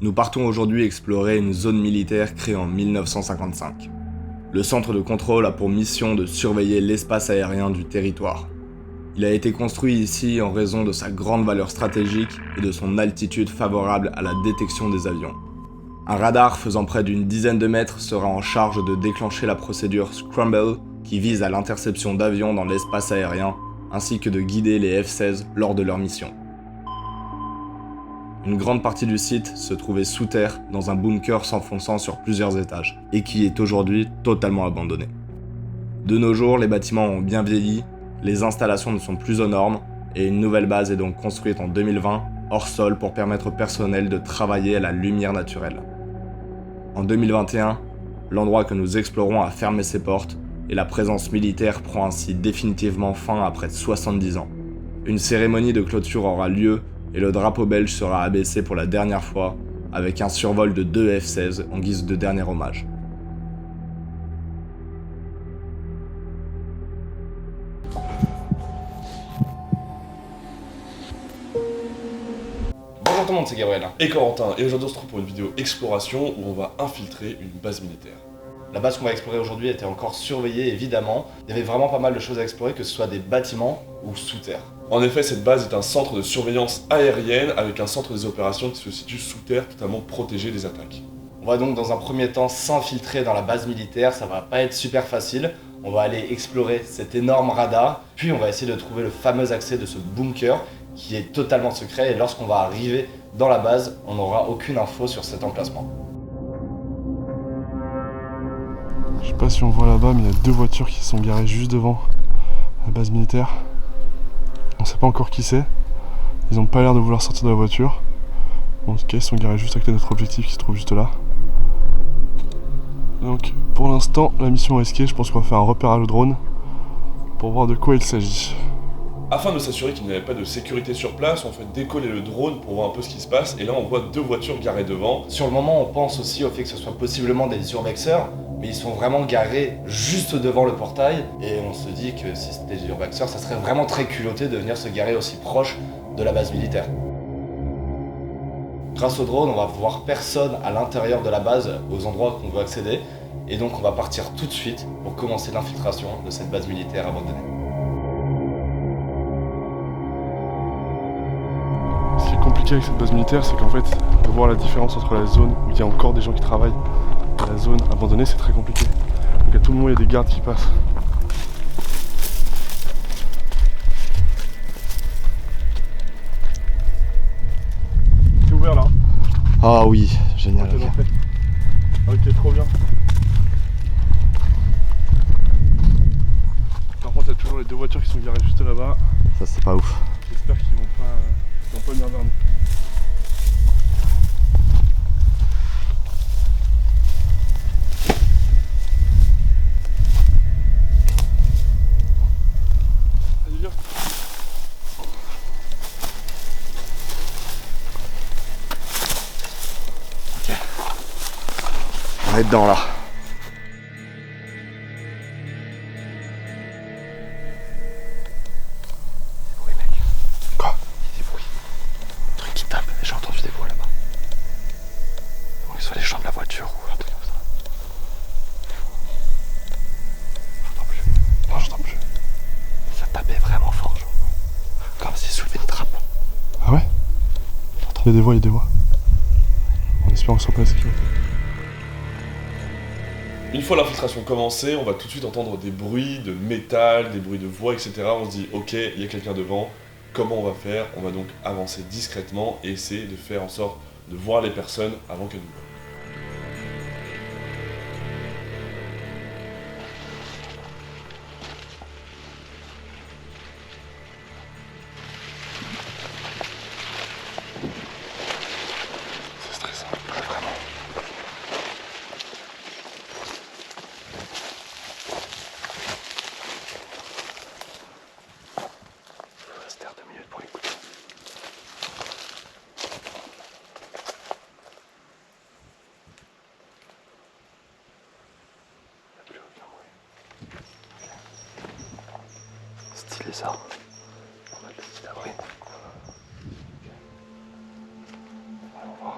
Nous partons aujourd'hui explorer une zone militaire créée en 1955. Le centre de contrôle a pour mission de surveiller l'espace aérien du territoire. Il a été construit ici en raison de sa grande valeur stratégique et de son altitude favorable à la détection des avions. Un radar faisant près d'une dizaine de mètres sera en charge de déclencher la procédure Scramble qui vise à l'interception d'avions dans l'espace aérien ainsi que de guider les F-16 lors de leur mission. Une grande partie du site se trouvait sous terre dans un bunker s'enfonçant sur plusieurs étages et qui est aujourd'hui totalement abandonné. De nos jours, les bâtiments ont bien vieilli, les installations ne sont plus aux normes et une nouvelle base est donc construite en 2020 hors sol pour permettre au personnel de travailler à la lumière naturelle. En 2021, l'endroit que nous explorons a fermé ses portes et la présence militaire prend ainsi définitivement fin après 70 ans. Une cérémonie de clôture aura lieu et le drapeau belge sera abaissé pour la dernière fois avec un survol de 2 F-16 en guise de dernier hommage. Bonjour tout le monde, c'est Gabriel. Et Corentin, et aujourd'hui on se retrouve pour une vidéo exploration où on va infiltrer une base militaire. La base qu'on va explorer aujourd'hui était encore surveillée évidemment. Il y avait vraiment pas mal de choses à explorer, que ce soit des bâtiments ou sous terre. En effet, cette base est un centre de surveillance aérienne avec un centre des opérations qui se situe sous terre, totalement protégé des attaques. On va donc dans un premier temps s'infiltrer dans la base militaire, ça va pas être super facile. On va aller explorer cet énorme radar, puis on va essayer de trouver le fameux accès de ce bunker qui est totalement secret et lorsqu'on va arriver dans la base, on n'aura aucune info sur cet emplacement. Je sais pas si on voit là-bas, mais il y a 2 voitures qui sont garées juste devant la base militaire. On sait pas encore qui c'est. Ils ont pas l'air de vouloir sortir de la voiture. En tout cas, ils sont garés juste à côté de notre objectif qui se trouve juste là. Donc, pour l'instant, la mission est risquée. Je pense qu'on va faire un repérage au drone pour voir de quoi il s'agit. Afin de s'assurer qu'il n'y avait pas de sécurité sur place, on fait décoller le drone pour voir un peu ce qui se passe, et là on voit 2 voitures garées devant. Sur le moment, on pense aussi au fait que ce soit possiblement des urbexeurs, mais ils sont vraiment garés juste devant le portail, et on se dit que si c'était des urbexeurs, ça serait vraiment très culotté de venir se garer aussi proche de la base militaire. Grâce au drone, on va voir personne à l'intérieur de la base, aux endroits qu'on veut accéder, et donc on va partir tout de suite pour commencer l'infiltration de cette base militaire abandonnée. Ce qui est compliqué avec cette base militaire, c'est qu'en fait, de voir la différence entre la zone où il y a encore des gens qui travaillent et la zone abandonnée, c'est très compliqué. Donc à tout moment, il y a des gardes qui passent. C'est ouvert là. Ah oui, génial. Ok, trop bien. Par contre, il y a toujours les 2 voitures qui sont garées juste là-bas. Ça c'est pas ouf. J'espère qu'ils vont pas venir vers nous. Allez, viens. Ok. On est dedans là. Soit les champs de la voiture ou un truc comme ça. J'entends plus. Non, j'entends plus. Ça tapait vraiment fort, genre. Comme si soulevé une trappe. Ah ouais? Il y a des voix, On espère qu'on soit pas la sécurité. Une fois l'infiltration commencée, on va tout de suite entendre des bruits de métal, des bruits de voix, etc. On se dit, ok, il y a quelqu'un devant, comment on va faire? On va donc avancer discrètement et essayer de faire en sorte de voir les personnes avant qu'elles nous voient. C'est stressant. Vraiment. Je vais rester 2 minutes pour écouter. Stylé ça. On va le laisser d'abri. Allons voir.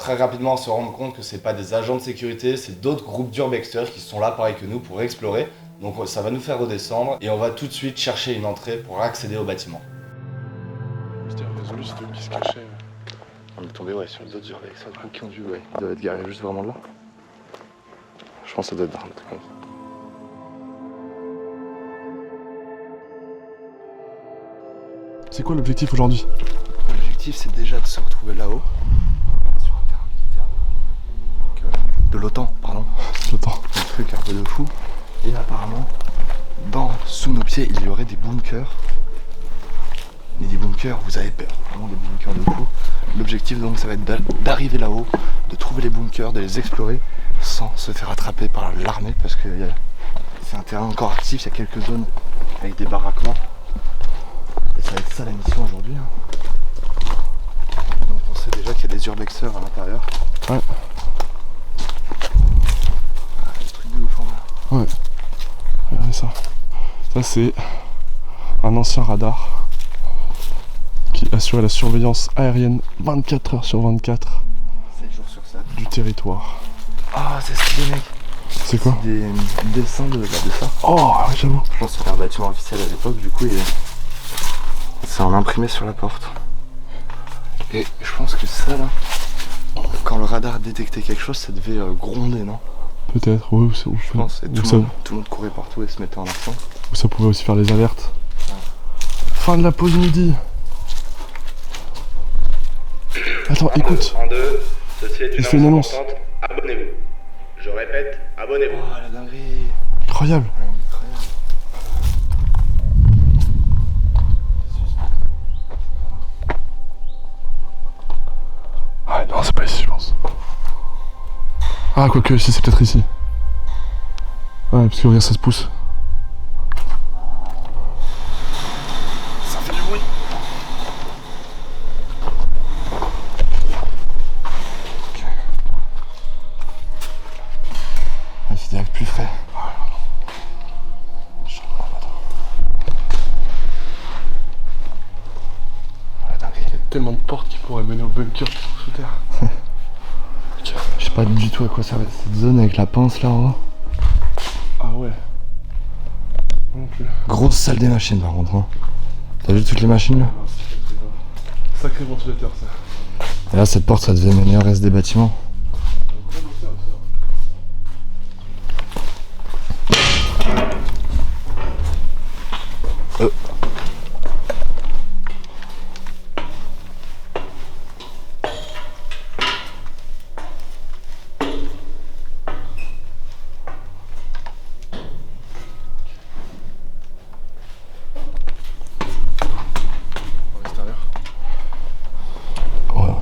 très rapidement se rendre compte que c'est pas des agents de sécurité, c'est d'autres groupes d'urbexters qui sont là pareil que nous pour explorer. Donc ça va nous faire redescendre et on va tout de suite chercher une entrée pour accéder au bâtiment. Mystère résolu, c'était où qui se cachait. On est tombé sur d'autres urbexers qui ont dû, ils doivent être garés juste vraiment là. Je pense que ça doit être dans le compte. C'est quoi l'objectif aujourd'hui? L'objectif c'est déjà de se retrouver là-haut, sur un terrain militaire de l'OTAN, pardon. L'OTAN. Un truc un peu de fou. Et apparemment, sous nos pieds, il y aurait des bunkers. Mais des bunkers, vous avez peur, vraiment des bunkers de fou. L'objectif donc ça va être d'arriver là-haut, de trouver les bunkers, de les explorer sans se faire attraper par l'armée parce que c'est un terrain encore actif, il y a quelques zones avec des baraquements. Et ça va être ça la mission aujourd'hui. Donc on sait déjà qu'il y a des urbexers à l'intérieur. Ouais. Ah, le truc de ouf en là. Ouais. Regardez ça. Ça c'est un ancien radar qui assurait la surveillance aérienne 24 heures sur 24 7 jours sur 7. du territoire. Ah, c'est stylé mec. C'est quoi? Des dessins de ça. Oh, ouais, j'avoue. Je pense que c'était un bâtiment officiel à l'époque, du coup c'est en imprimé sur la porte. Et je pense que ça là, quand le radar détectait quelque chose, ça devait gronder, non? Peut-être, oui. Je pense que tout le monde courait partout et se mettait en action. Ou ça pouvait aussi faire les alertes. Fin de la pause midi. Attends, écoute. En deux, ceci est Il fait une annonce. importante. Abonnez-vous. Je répète, abonnez-vous. Oh la dinguerie. Incroyable. Incroyable. Ah non, c'est pas ici, je pense. Ah, quoique, si, c'est peut-être ici. Ouais, parce que regarde, ça se pousse. Ça fait du bruit. Ah, c'est direct plus frais. Il y a tellement de portes qui pourraient mener au bunker sous terre. Je sais pas du tout à quoi ça va être cette zone avec la pince là en haut. Ah ouais. Non plus. Grosse salle des machines par contre. Hein. T'as vu toutes les machines là? Sacré ventilateur ça. Et là cette porte ça devait mener au reste des bâtiments.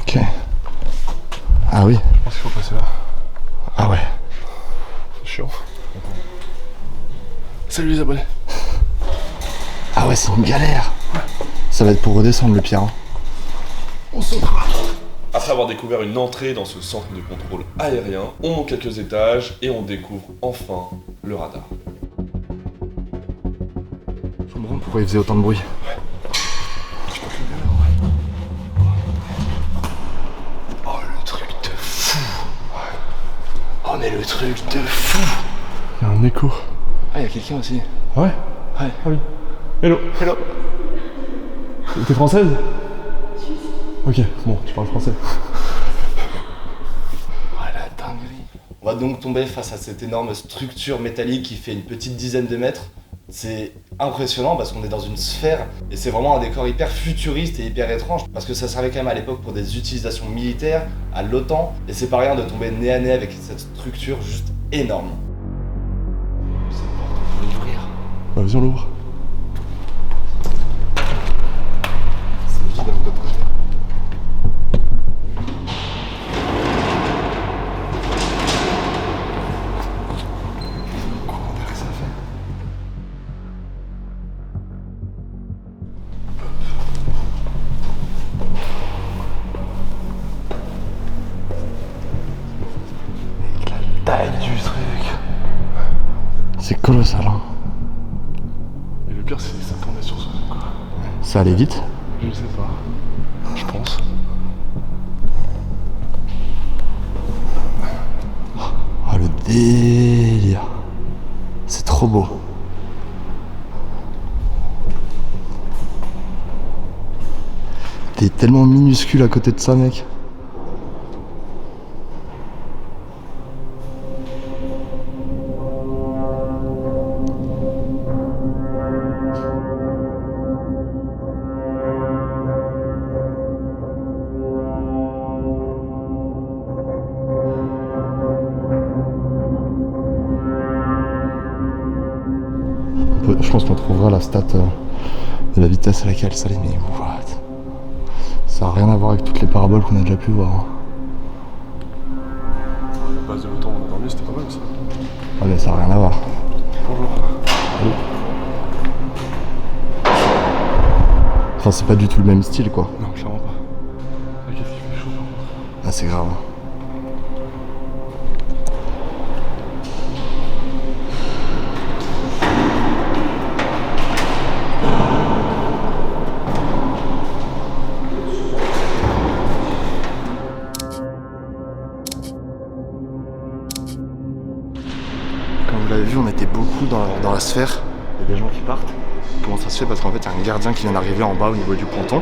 Ok. Ah oui. Je pense qu'il faut passer là. Ah ouais. C'est chiant. Salut les abonnés. Ah ouais, c'est une galère. Ça va être pour redescendre le pire. Hein. On saute. Après avoir découvert une entrée dans ce centre de contrôle aérien, on monte quelques étages et on découvre enfin le radar. Je comprends pourquoi il faisait autant de bruit. Oh le truc de fou. Oh mais le truc de fou. Il y a un écho. Ah il y a quelqu'un aussi. Ouais. Ouais. Ah oui. Hello. Hello. T'es française? Ok, bon, tu parles français. Oh la dinguerie. On va donc tomber face à cette énorme structure métallique qui fait une petite dizaine de mètres. C'est impressionnant parce qu'on est dans une sphère et c'est vraiment un décor hyper futuriste et hyper étrange parce que ça servait quand même à l'époque pour des utilisations militaires, à l'OTAN, et c'est pas rien de tomber nez à nez avec cette structure juste énorme. Cette porte, on peut l'ouvrir. Bah, vas-y, on l'ouvre. C'est vide de l'autre côté. Courant d'air que ça fait. Avec la taille du truc. C'est colossal, hein. Et le pire, c'est que ça tournait sur ce truc, quoi. Ça allait vite. Je sais pas. Je pense. délire. C'est trop beau. T'es tellement minuscule à côté de ça, mec. Je pense qu'on trouvera la stat de la vitesse à laquelle ça allait, mais what? Ça n'a rien à voir avec toutes les paraboles qu'on a déjà pu voir. Hein. La base de l'OTAN, on a dormi, c'était pas mal aussi. Ouais, mais ça n'a rien à voir. Bonjour. Allô. Enfin, c'est pas du tout le même style, quoi. Non, clairement pas. Ah, qu'est-ce qu'il fait chaud par contre. Ah, c'est grave. Comme vous l'avez vu, on était beaucoup dans la sphère. Il y a des gens qui partent. Comment ça se fait? Parce qu'en fait, il y a un gardien qui vient d'arriver en bas au niveau du ponton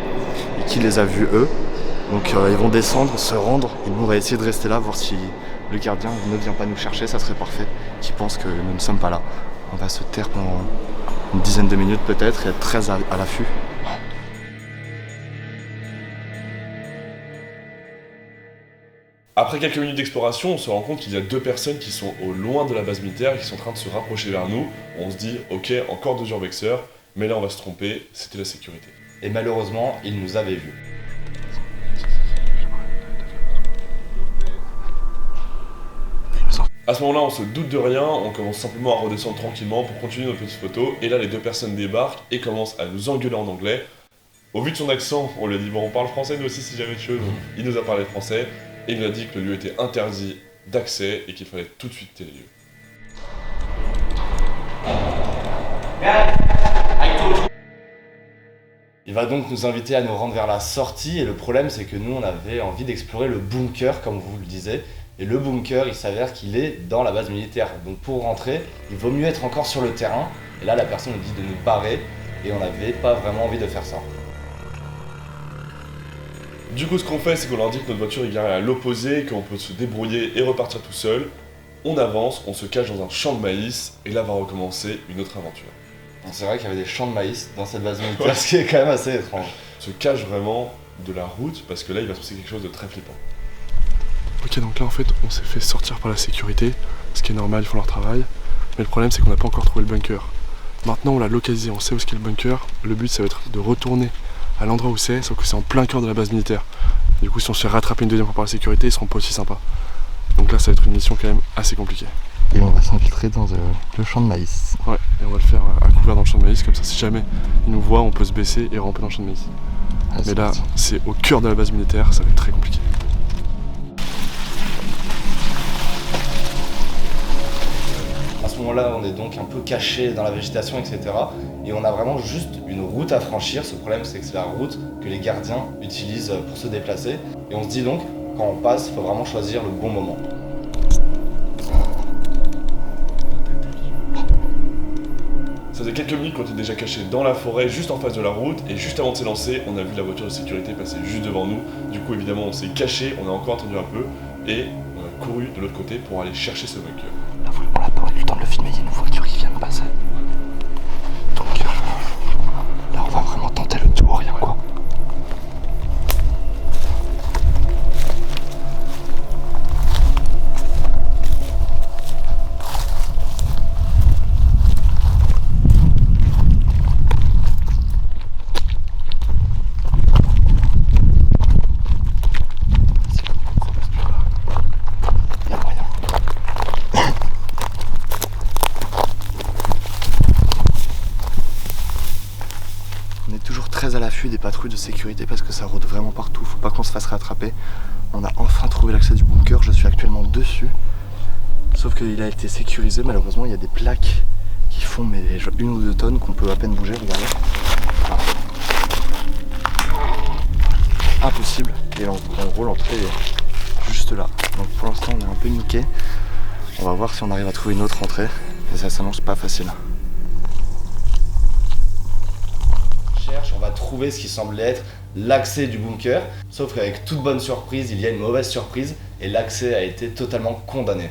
et qui les a vus eux. Donc ils vont descendre, se rendre et nous on va essayer de rester là, voir si le gardien ne vient pas nous chercher, ça serait parfait. Qui pense que nous ne sommes pas là. On va se taire pendant une dizaine de minutes peut-être et être très à l'affût. Après quelques minutes d'exploration, on se rend compte qu'il y a deux personnes qui sont au loin de la base militaire et qui sont en train de se rapprocher vers nous. On se dit, ok, encore 2 urbexeurs, mais là on va se tromper, c'était la sécurité. Et malheureusement, ils nous avaient vus. À ce moment-là, on se doute de rien, on commence simplement à redescendre tranquillement pour continuer notre petite photo, et là les deux personnes débarquent et commencent à nous engueuler en anglais. Au vu de son accent, on lui a dit, bon on parle français nous aussi si jamais tu veux, donc il nous a parlé français, et il nous a dit que le lieu était interdit d'accès et qu'il fallait tout de suite quitter les lieux. Il va donc nous inviter à nous rendre vers la sortie, et le problème c'est que nous on avait envie d'explorer le bunker comme vous le disiez. Et le bunker, il s'avère qu'il est dans la base militaire. Donc pour rentrer, il vaut mieux être encore sur le terrain. Et là, la personne nous dit de nous barrer. Et on n'avait pas vraiment envie de faire ça. Du coup, ce qu'on fait, c'est qu'on leur dit que notre voiture est garée à l'opposé, qu'on peut se débrouiller et repartir tout seul. On avance, on se cache dans un champ de maïs, et là va recommencer une autre aventure. Donc c'est vrai qu'il y avait des champs de maïs dans cette base militaire, ce qui est quand même assez étrange. On se cache vraiment de la route, parce que là, il va se passer quelque chose de très flippant. Ok, donc là en fait on s'est fait sortir par la sécurité, ce qui est normal, ils font leur travail. Mais le problème c'est qu'on n'a pas encore trouvé le bunker. Maintenant on l'a localisé, on sait où est-ce qu'est le bunker. Le but ça va être de retourner à l'endroit où c'est, sauf que c'est en plein cœur de la base militaire. Du coup si on se fait rattraper une deuxième fois par la sécurité, ils seront pas aussi sympas. Donc là ça va être une mission quand même assez compliquée. Et on va s'infiltrer dans le champ de maïs. Ouais, et on va le faire à couvert dans le champ de maïs, comme ça si jamais ils nous voient on peut se baisser et ramper dans le champ de maïs. Ah, Mais là parti. c'est au cœur de la base militaire, ça va être très compliqué. À ce moment-là, on est donc un peu caché dans la végétation, etc. Et on a vraiment juste une route à franchir. Ce problème, c'est que c'est la route que les gardiens utilisent pour se déplacer. Et on se dit donc, quand on passe, il faut vraiment choisir le bon moment. Ça faisait quelques minutes qu'on était déjà cachés dans la forêt, juste en face de la route, et juste avant de s'élancer, on a vu la voiture de sécurité passer juste devant nous. Du coup, évidemment, on s'est caché, on a encore attendu un peu, et on a couru de l'autre côté pour aller chercher ce bunker. Là, on n'a pas eu le temps de le filmer, il y a une voiture qui vient de passer. Donc là, on va vraiment tenter le tout ou rien, quoi. Très à l'affût des patrouilles de sécurité parce que ça rôde vraiment partout, faut pas qu'on se fasse rattraper. On a enfin trouvé l'accès du bunker, je suis actuellement dessus. Sauf qu'il a été sécurisé, malheureusement il y a des plaques qui font mais 1 ou 2 tonnes qu'on peut à peine bouger, regardez. Voilà. Impossible, et en gros l'entrée est juste là. Donc pour l'instant on est un peu niqué. On va voir si on arrive à trouver une autre entrée. Et ça s'annonce pas facile. On va trouver ce qui semblait être l'accès du bunker. Sauf qu'avec toute bonne surprise, il y a une mauvaise surprise. Et l'accès a été totalement condamné.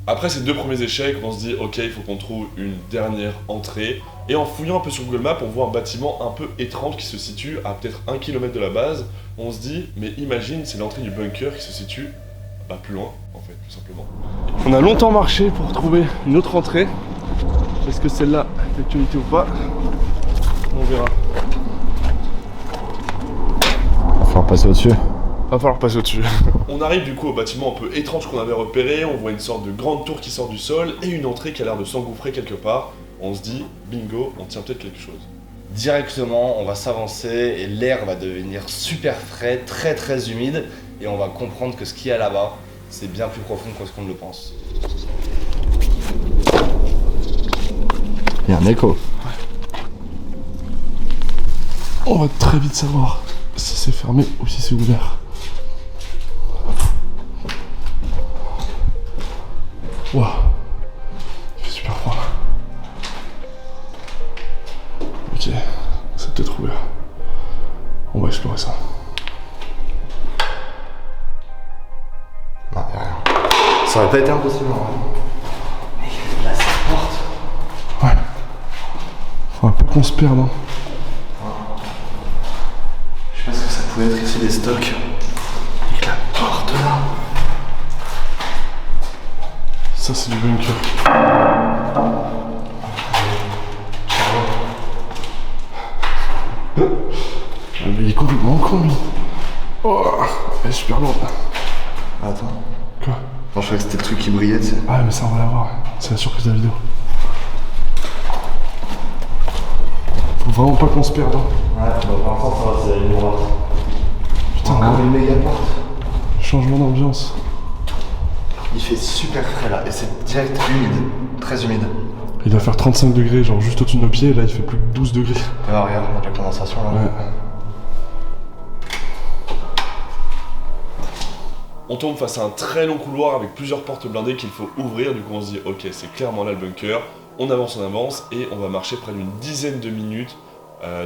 Après ces 2 premiers échecs, on se dit ok, il faut qu'on trouve une dernière entrée. Et en fouillant un peu sur Google Maps, on voit un bâtiment un peu étrange qui se situe à peut-être 1 km de la base. On se dit, mais imagine, c'est l'entrée du bunker qui se situe plus loin, en fait, tout simplement. On a longtemps marché pour trouver une autre entrée. Est-ce que celle-là est d'actualité ou pas? On verra. Va falloir passer au-dessus. Va falloir passer au-dessus. On arrive du coup au bâtiment un peu étrange qu'on avait repéré, on voit une sorte de grande tour qui sort du sol et une entrée qui a l'air de s'engouffrer quelque part. On se dit, bingo, on tient peut-être quelque chose. Directement, on va s'avancer et l'air va devenir super frais, très très humide. Et on va comprendre que ce qu'il y a là-bas, c'est bien plus profond que ce qu'on ne le pense. Il y a un écho. On va très vite savoir si c'est fermé ou si c'est ouvert. Waouh, il fait super froid. Ok, c'est peut-être ouvert. On va explorer ça. Non, y'a rien. Ça aurait pas été impossible, hein. Mais là, cette porte. Ouais. Faudra pas qu'on se perde, hein. Je pense que ça pouvait être ici des stocks. Avec la porte là. Ça, c'est du bunker. Mais il est complètement con, lui. Oh, elle est super lourde. Attends. Quoi? Non, je croyais que c'était le truc qui brillait, tu sais. Ah, mais ça, on va l'avoir. C'est la surprise de la vidéo. Faut vraiment pas qu'on se perde, hein. Ouais, bah pour l'instant, ça va, c'est une droite. Putain, Encore une méga porte. changement d'ambiance. Il fait super frais là, et c'est direct humide. Très humide. Il doit faire 35 degrés, genre juste au-dessus de nos pieds, et là il fait plus que 12 degrés. Ah, regarde, on a de la condensation là. Ouais. On tombe face à un très long couloir avec plusieurs portes blindées qu'il faut ouvrir, du coup on se dit ok, c'est clairement là le bunker. On avance et on va marcher près d'une dizaine de minutes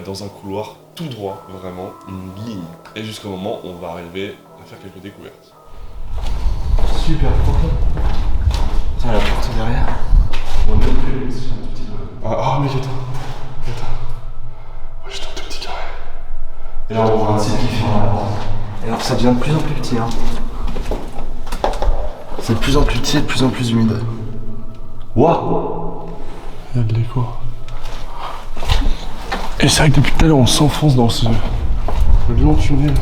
dans un couloir tout droit, vraiment, une ligne. Et jusqu'au moment où on va arriver à faire quelques découvertes. Super profond. Tiens, la porte derrière. On est plus. Ah, mais attends. Ouais, juste un tout petit carré. Et là, on voit un petit pif dans la porte. Et alors, ça devient de plus en plus petit, hein. C'est de plus en plus petit et de plus en plus humide. Waouh! Il y a de l'écho. Et c'est vrai que depuis tout à l'heure, on s'enfonce dans ce long tunnel.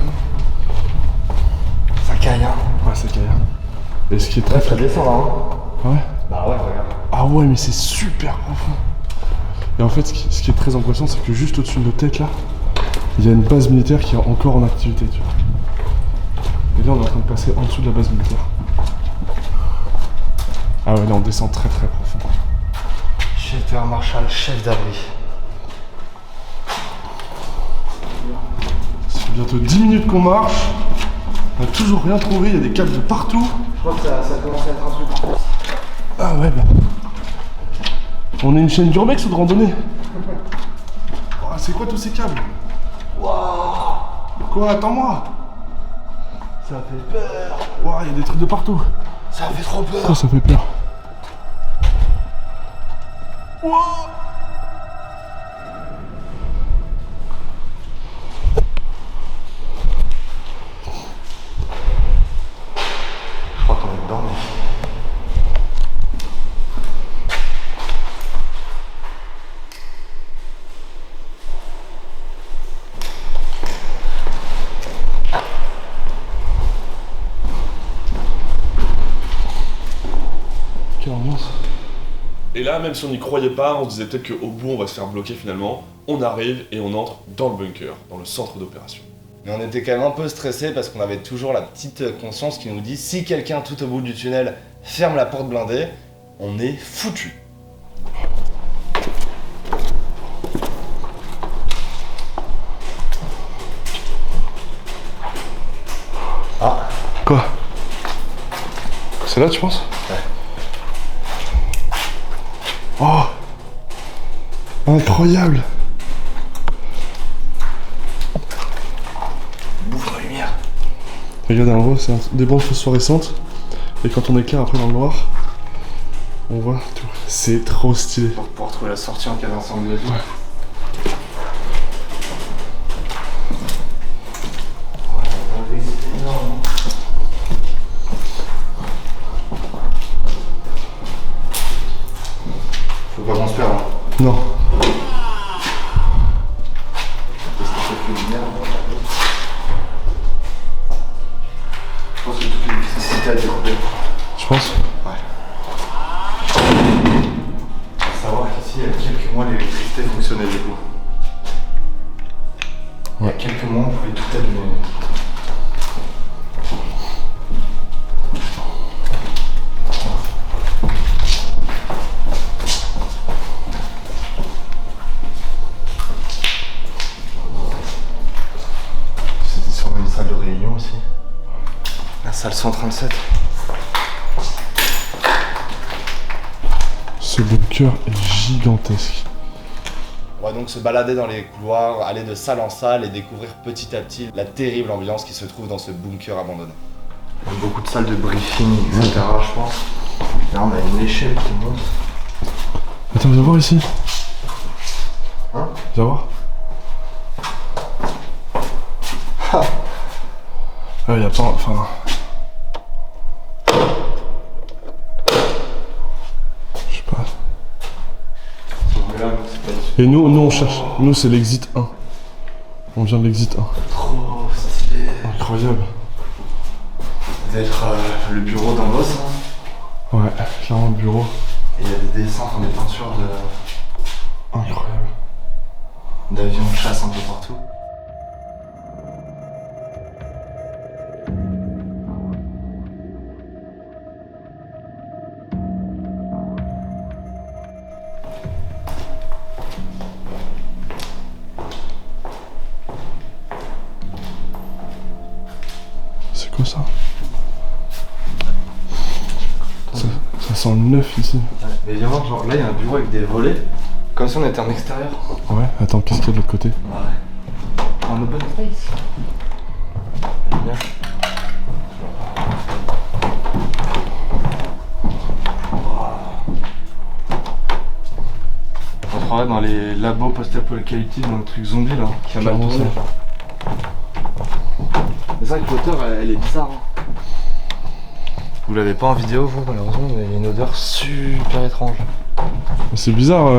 Ça caille, hein. Ouais, c'est carré. Et ce qui est très Ça descend là, hein. Ouais. Bah ouais, regarde. Ah ouais, mais c'est super profond. Et en fait, ce qui est très angoissant, c'est que juste au-dessus de nos têtes, là, il y a une base militaire qui est encore en activité, tu vois. Et là, on est en train de passer en dessous de la base militaire. Ah ouais, là, on descend très très profond. Shelter Marshall, chef d'abri. Ça fait bientôt 10 minutes qu'on marche. On n'a toujours rien trouvé, il y a des câbles de partout. Je crois que ça commence à être un truc. Ah ouais, bah. On est une chaîne d'urbex ou de randonnée? Oh, c'est quoi tous ces câbles? Waouh! Quoi? Attends-moi! Ça fait peur! Waouh, il y a des trucs de partout! Ça fait trop peur! Ça fait peur! Wow. Je crois qu'on est dedans, mais... Quelle ambiance! Et là, même si on n'y croyait pas, on se disait peut-être qu'au bout on va se faire bloquer finalement. On arrive et on entre dans le bunker, dans le centre d'opération. Mais on était quand même un peu stressé parce qu'on avait toujours la petite conscience qui nous dit si quelqu'un tout au bout du tunnel ferme la porte blindée, on est foutu. Ah, Quoi? C'est là, tu penses? Ouais. Incroyable. Bouffe la lumière. Regardez, en gros, c'est des bandes phosphorescentes. Et quand on éclaire après dans le noir, on voit tout. C'est trop stylé. Pour pouvoir trouver la sortie en cas d'incendie. Faut pas qu'on se perde. Non. Je pense que toute l'électricité a été coupée. Je pense. Faut savoir qu'ici, il y a quelques mois, l'électricité fonctionnait du coup. Il y a quelques mois, on pouvait tout allumer. C'était sûrement une salle de réunion aussi. La salle 137. Ce bunker est gigantesque. On va donc se balader dans les couloirs, aller de salle en salle et découvrir petit à petit la terrible ambiance qui se trouve dans ce bunker abandonné. Il y a beaucoup de salles de briefing, etc. je pense. Là on a une échelle qui monte. Attends, viens voir ici. Hein? Viens voir. Ah, y a pas. Enfin. Je sais pas. Et nous on cherche. Nous c'est l'exit 1. On vient de l'exit 1. Trop stylé. Incroyable. D'être le bureau d'un boss. Hein. Ouais, clairement le bureau. Et il y a des dessins, des peintures de Incroyable. d'avions de chasse un peu partout. C'est quoi ça? Ça sent le neuf ici. Ouais, mais viens voir, genre là il y a un bureau avec des volets, comme si on était en extérieur. Ouais, attends, qu'est-ce qu'il y a de l'autre côté? Ouais. En open space. Bien. On se croirait dans les labos post-apocalyptiques, dans le truc zombie là, qui a mal Clairement tourné. C'est vrai que l'odeur elle est bizarre. Hein. Vous l'avez pas en vidéo vous malheureusement, mais il y a une odeur super étrange. C'est bizarre,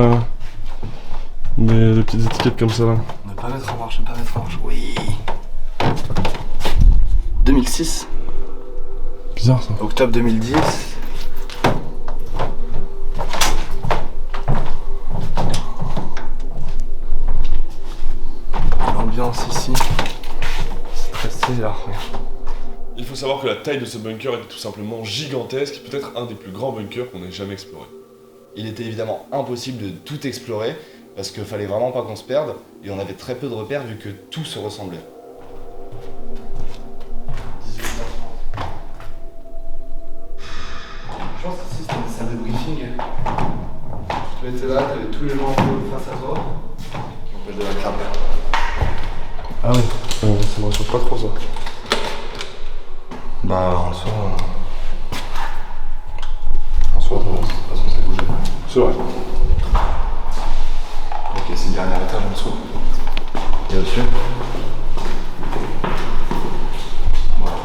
les petites étiquettes comme ça là. Ne pas mettre en marche, ne pas mettre en marche. Oui. 2006, Bizarre ça. octobre 2010. L'ambiance ici, c'est très là. Il faut savoir que la taille de ce bunker est tout simplement gigantesque, peut-être un des plus grands bunkers qu'on ait jamais exploré. Il était évidemment impossible de tout explorer parce qu'il fallait vraiment pas qu'on se perde et on avait très peu de repères vu que tout se ressemblait. Je pense que ici c'était une salle de briefing. Tu étais là, t'avais tous les gens en haut face à toi qui empêchent de la craper. Ah oui, ça me rassure pas trop ça. Bah en soi, de toute façon ça bougeait pas. C'est vrai. Ok, c'est le dernier étage en dessous. Et au-dessus. Voilà.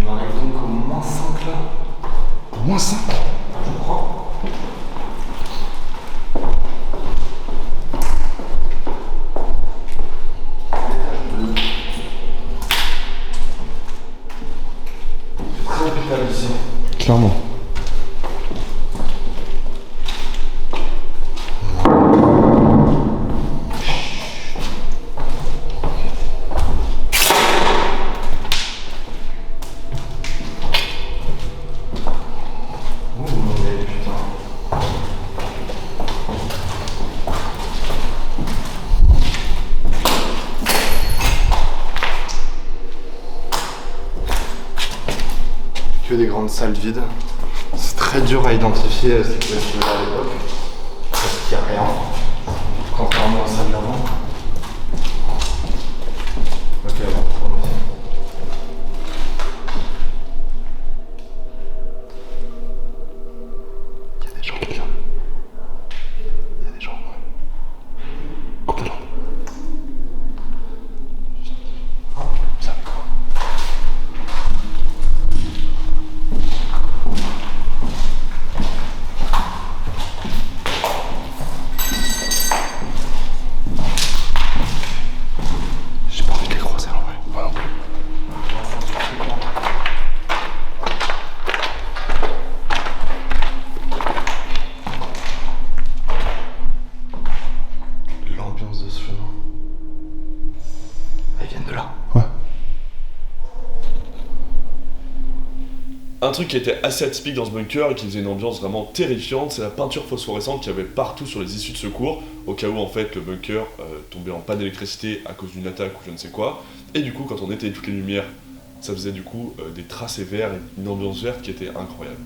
On arrive donc au moins 5 là. Moins 5. Je crois. C'est très hôpital ici. Clairement. Que des grandes salles vides. très dur à identifier ces bâtiments à l'époque, parce qu'il n'y a rien, contrairement aux salles d'avant. Ok, bon, on va essayer. Il y a des gens qui viennent. Il y a des gens, ouais. Coupe de lampe. Ah, ça va quoi. J'ai pas envie de les croiser en vrai. Moi non plus. L'ambiance de ce chemin. Elles viennent de là. Ouais. Un truc qui était assez atypique dans ce bunker et qui faisait une ambiance vraiment terrifiante, c'est la peinture phosphorescente qu'il y avait partout sur les issues de secours, au cas où en fait le bunker tombait en panne d'électricité à cause d'une attaque ou je ne sais quoi. Et du coup, quand on éteignait toutes les lumières, ça faisait du coup des tracés verts et une ambiance verte qui était incroyable.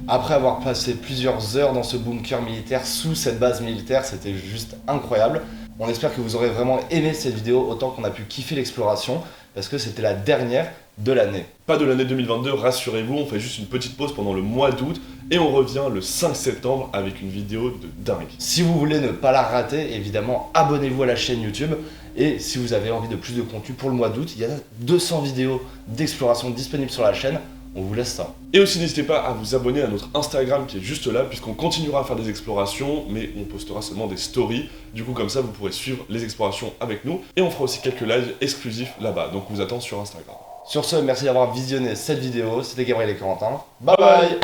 Après avoir passé plusieurs heures dans ce bunker militaire, sous cette base militaire, c'était juste incroyable. On espère que vous aurez vraiment aimé cette vidéo autant qu'on a pu kiffer l'exploration, parce que c'était la dernière de l'année. Pas de l'année 2022, rassurez-vous, on fait juste une petite pause pendant le mois d'août et on revient le 5 septembre avec une vidéo de dingue. Si vous voulez ne pas la rater, évidemment, abonnez-vous à la chaîne YouTube. Et si vous avez envie de plus de contenu pour le mois d'août, il y a 200 vidéos d'exploration disponibles sur la chaîne. On vous laisse ça. Et aussi n'hésitez pas à vous abonner à notre Instagram qui est juste là, puisqu'on continuera à faire des explorations, mais on postera seulement des stories. Du coup, comme ça, vous pourrez suivre les explorations avec nous. Et on fera aussi quelques lives exclusifs là-bas, donc on vous attend sur Instagram. Sur ce, merci d'avoir visionné cette vidéo. C'était Gabriel et Corentin. Bye bye.